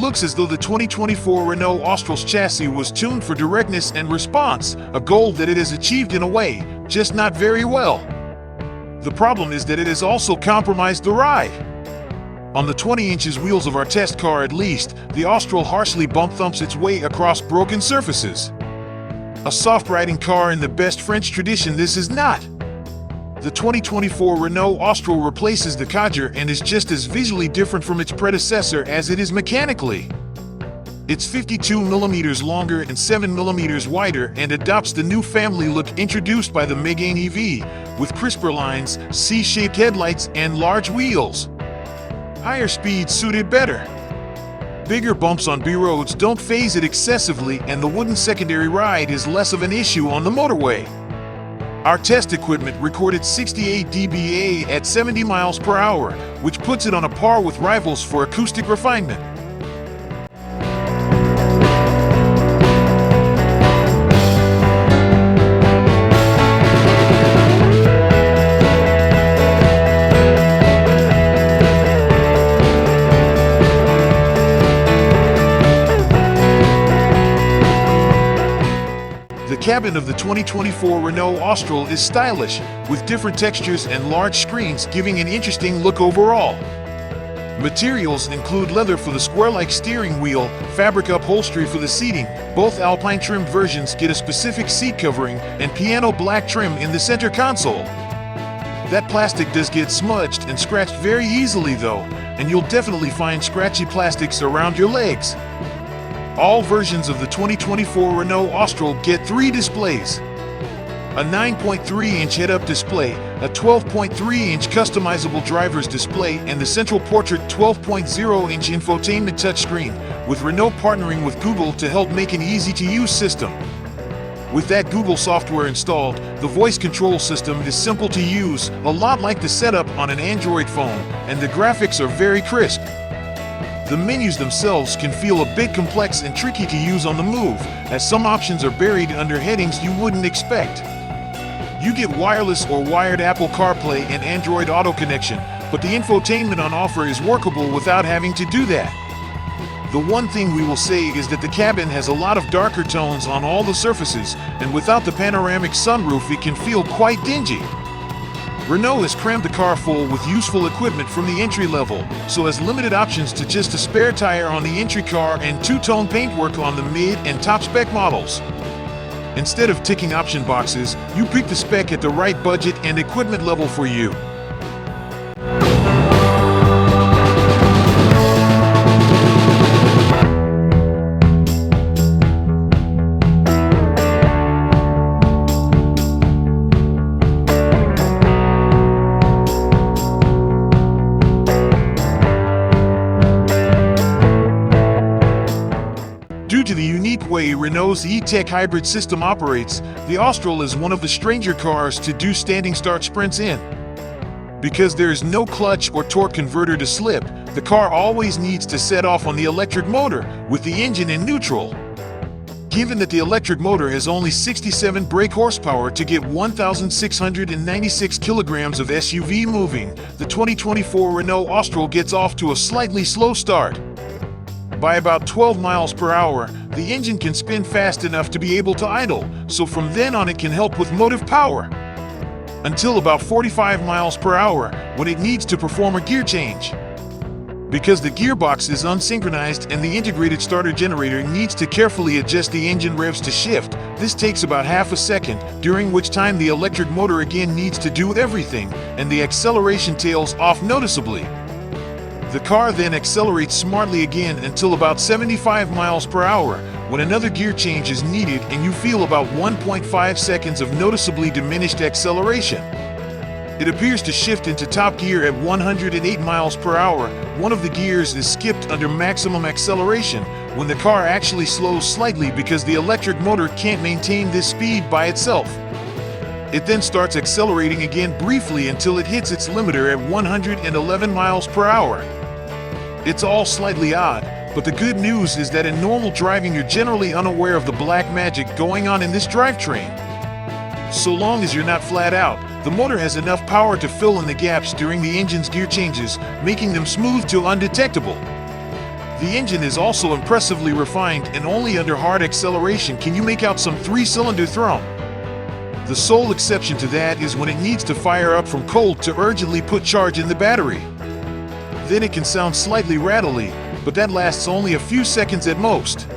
looks as though the 2024 Renault Austral's chassis was tuned for directness and response, a goal that it has achieved in a way, just not very well. The problem is that it has also compromised the ride. On the 20 inches wheels of our test car at least, the Austral harshly bump thumps its way across broken surfaces. A soft riding car in the best French tradition, this is not. The 2024 Renault Austral replaces the Qashqai and is just as visually different from its predecessor as it is mechanically. It's 52 mm longer and 7 mm wider and adopts the new family look introduced by the Megane EV, with crisper lines, C-shaped headlights, and large wheels. Higher speeds suit it better. Bigger bumps on B roads don't phase it excessively, and the wooden secondary ride is less of an issue on the motorway. Our test equipment recorded 68 dBA at 70 miles per hour, which puts it on a par with rivals for acoustic refinement. The cabin of the 2024 Renault Austral is stylish, with different textures and large screens giving an interesting look overall. Materials include leather for the square-like steering wheel, fabric upholstery for the seating. Both Alpine trimmed versions get a specific seat covering, and piano black trim in the center console. That plastic does get smudged and scratched very easily though, and you'll definitely find scratchy plastics around your legs. All versions of the 2024 Renault Austral get 3 displays: a 9.3-inch head-up display, a 12.3-inch customizable driver's display, and the central portrait 12.0-inch infotainment touchscreen, with Renault partnering with Google to help make an easy-to-use system. With that Google software installed, the voice control system is simple to use, a lot like the setup on an Android phone, and the graphics are very crisp. The menus themselves can feel a bit complex and tricky to use on the move, as some options are buried under headings you wouldn't expect. You get wireless or wired Apple CarPlay and Android Auto connection, but the infotainment on offer is workable without having to do that. The one thing we will say is that the cabin has a lot of darker tones on all the surfaces, and without the panoramic sunroof it can feel quite dingy. Renault has crammed the car full with useful equipment from the entry level, so has limited options to just a spare tire on the entry car and two-tone paintwork on the mid and top spec models. Instead of ticking option boxes, you pick the spec at the right budget and equipment level for you. Due to the unique way Renault's E-Tech hybrid system operates, the Austral is one of the stranger cars to do standing start sprints in. Because there is no clutch or torque converter to slip, the car always needs to set off on the electric motor, with the engine in neutral. Given that the electric motor has only 67 brake horsepower to get 1,696 kilograms of SUV moving, the 2024 Renault Austral gets off to a slightly slow start. By about 12 miles per hour, the engine can spin fast enough to be able to idle, so from then on it can help with motive power. Until about 45 miles per hour, when it needs to perform a gear change. Because the gearbox is unsynchronized and the integrated starter generator needs to carefully adjust the engine revs to shift, this takes about half a second, during which time the electric motor again needs to do everything, and the acceleration tails off noticeably. The car then accelerates smartly again until about 75 miles per hour, when another gear change is needed and you feel about 1.5 seconds of noticeably diminished acceleration. It appears to shift into top gear at 108 miles per hour. One of the gears is skipped under maximum acceleration, when the car actually slows slightly because the electric motor can't maintain this speed by itself. It then starts accelerating again briefly until it hits its limiter at 111 miles per hour. It's all slightly odd, but the good news is that in normal driving you're generally unaware of the black magic going on in this drivetrain. So long as you're not flat out, the motor has enough power to fill in the gaps during the engine's gear changes, making them smooth to undetectable. The engine is also impressively refined, and only under hard acceleration can you make out some 3-cylinder thrum. The sole exception to that is when it needs to fire up from cold to urgently put charge in the battery. Then it can sound slightly rattly, but that lasts only a few seconds at most.